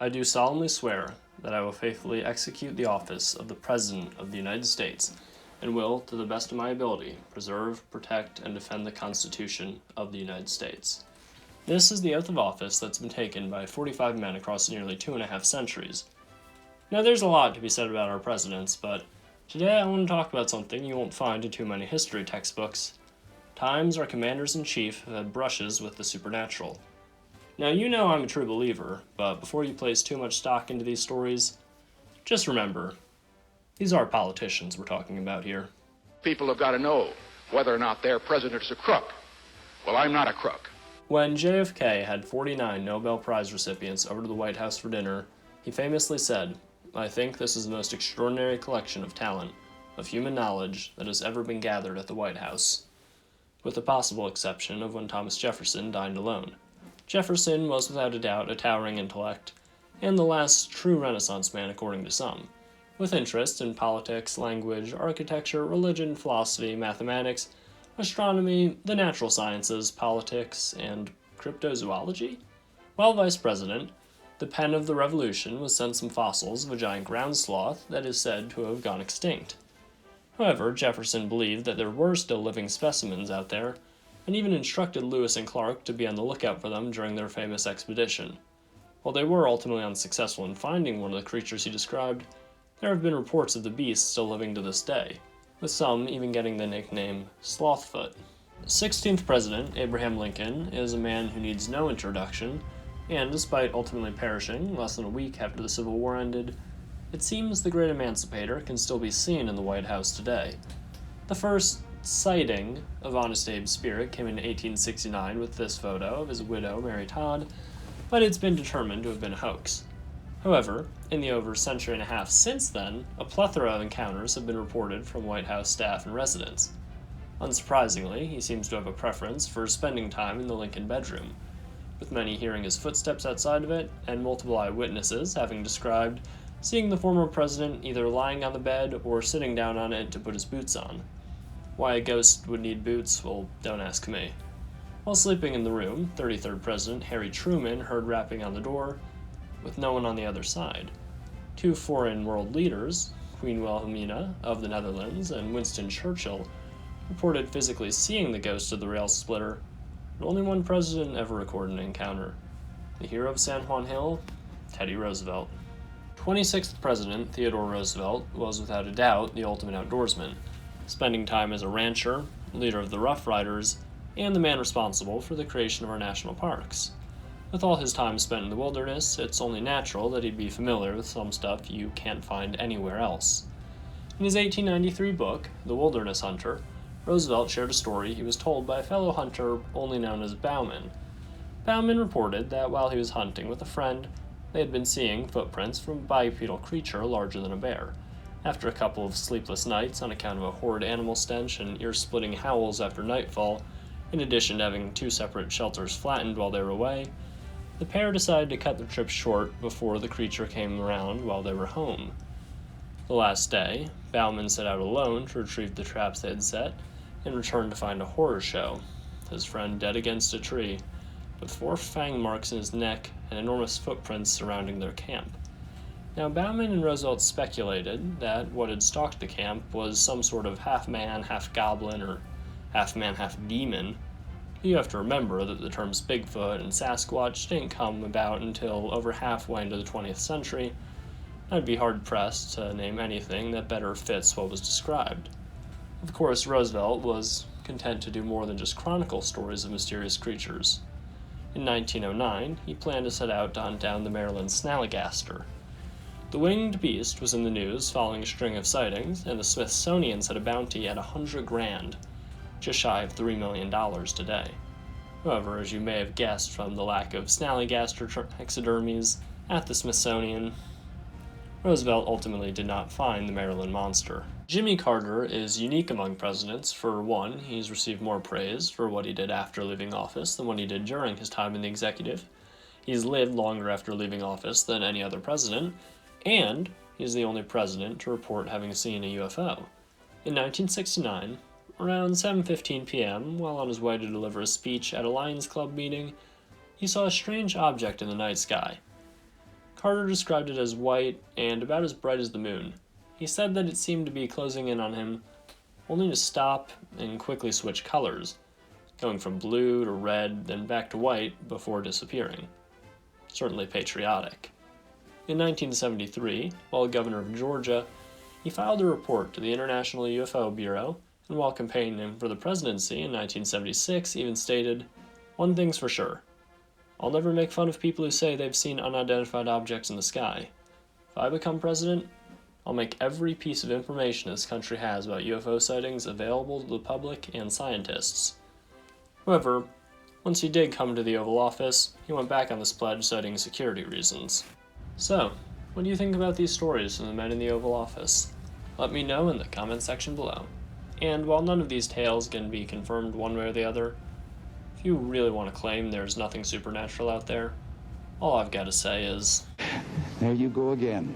I do solemnly swear that I will faithfully execute the office of the President of the United States and will, to the best of my ability, preserve, protect, and defend the Constitution of the United States. This is the oath of office that's been taken by 45 men across nearly 2.5 centuries. Now, there's a lot to be said about our presidents, but today I want to talk about something you won't find in too many history textbooks. Times our commanders-in-chief have had brushes with the supernatural. Now, you know I'm a true believer, but before you place too much stock into these stories, just remember, these are politicians we're talking about here. People have got to know whether or not their president's a crook. Well, I'm not a crook. When JFK had 49 Nobel Prize recipients over to the White House for dinner, he famously said, "I think this is the most extraordinary collection of talent, of human knowledge that has ever been gathered at the White House," with the possible exception of when Thomas Jefferson dined alone. Jefferson was without a doubt a towering intellect, and the last true Renaissance man according to some, with interests in politics, language, architecture, religion, philosophy, mathematics, astronomy, the natural sciences, politics, and cryptozoology. While vice president, the pen of the revolution was sent some fossils of a giant ground sloth that is said to have gone extinct. However, Jefferson believed that there were still living specimens out there, and even instructed Lewis and Clark to be on the lookout for them during their famous expedition. While they were ultimately unsuccessful in finding one of the creatures he described, there have been reports of the beast still living to this day, with some even getting the nickname Slothfoot. The 16th President, Abraham Lincoln, is a man who needs no introduction, and despite ultimately perishing less than a week after the Civil War ended, it seems the great emancipator can still be seen in the White House today. The first sighting of Honest Abe's spirit came in 1869 with this photo of his widow, Mary Todd, but it's been determined to have been a hoax. However, in the over century and a half since then, a plethora of encounters have been reported from White House staff and residents. Unsurprisingly, he seems to have a preference for spending time in the Lincoln bedroom, with many hearing his footsteps outside of it, and multiple eyewitnesses having described seeing the former president either lying on the bed or sitting down on it to put his boots on. Why a ghost would need boots, well, don't ask me. While sleeping in the room, 33rd President Harry Truman heard rapping on the door, with no one on the other side. Two foreign world leaders, Queen Wilhelmina of the Netherlands and Winston Churchill, reported physically seeing the ghost of the rail splitter, but only one president ever recorded an encounter. The hero of San Juan Hill, Teddy Roosevelt. 26th President Theodore Roosevelt was without a doubt the ultimate outdoorsman, spending time as a rancher, leader of the Rough Riders, and the man responsible for the creation of our national parks. With all his time spent in the wilderness, it's only natural that he'd be familiar with some stuff you can't find anywhere else. In his 1893 book, The Wilderness Hunter, Roosevelt shared a story he was told by a fellow hunter only known as Bauman. Bauman reported that while he was hunting with a friend, they had been seeing footprints from a bipedal creature larger than a bear. After a couple of sleepless nights on account of a horrid animal stench and ear-splitting howls after nightfall, in addition to having two separate shelters flattened while they were away, the pair decided to cut their trip short before the creature came around while they were home. The last day, Bauman set out alone to retrieve the traps they had set, and returned to find a horror show, his friend dead against a tree, with 4 fang marks in his neck and enormous footprints surrounding their camp. Now, Bauman and Roosevelt speculated that what had stalked the camp was some sort of half-man, half-goblin, or half-man, half-demon. You have to remember that the terms Bigfoot and Sasquatch didn't come about until over halfway into the 20th century. I'd be hard-pressed to name anything that better fits what was described. Of course, Roosevelt was content to do more than just chronicle stories of mysterious creatures. In 1909, he planned to set out to hunt down the Maryland snallygaster. The winged beast was in the news following a string of sightings, and the Smithsonian set a bounty at $100,000, just shy of $3 million today. However, as you may have guessed from the lack of snallygaster taxidermies at the Smithsonian, Roosevelt ultimately did not find the Maryland monster. Jimmy Carter is unique among presidents. For one, he's received more praise for what he did after leaving office than what he did during his time in the executive. He's lived longer after leaving office than any other president, and he's the only president to report having seen a UFO. In 1969, around 7:15 p.m., while on his way to deliver a speech at a Lions Club meeting, he saw a strange object in the night sky. Carter described it as white and about as bright as the moon. He said that it seemed to be closing in on him, only to stop and quickly switch colors, going from blue to red, then back to white before disappearing. Certainly patriotic. In 1973, while governor of Georgia, he filed a report to the International UFO Bureau, and while campaigning for the presidency in 1976, even stated, "One thing's for sure. I'll never make fun of people who say they've seen unidentified objects in the sky. If I become president, I'll make every piece of information this country has about UFO sightings available to the public and scientists." However, once he did come to the Oval Office, he went back on this pledge citing security reasons. So, what do you think about these stories from the men in the Oval Office? Let me know in the comment section below. And while none of these tales can be confirmed one way or the other, if you really want to claim there's nothing supernatural out there, all I've got to say is, there you go again.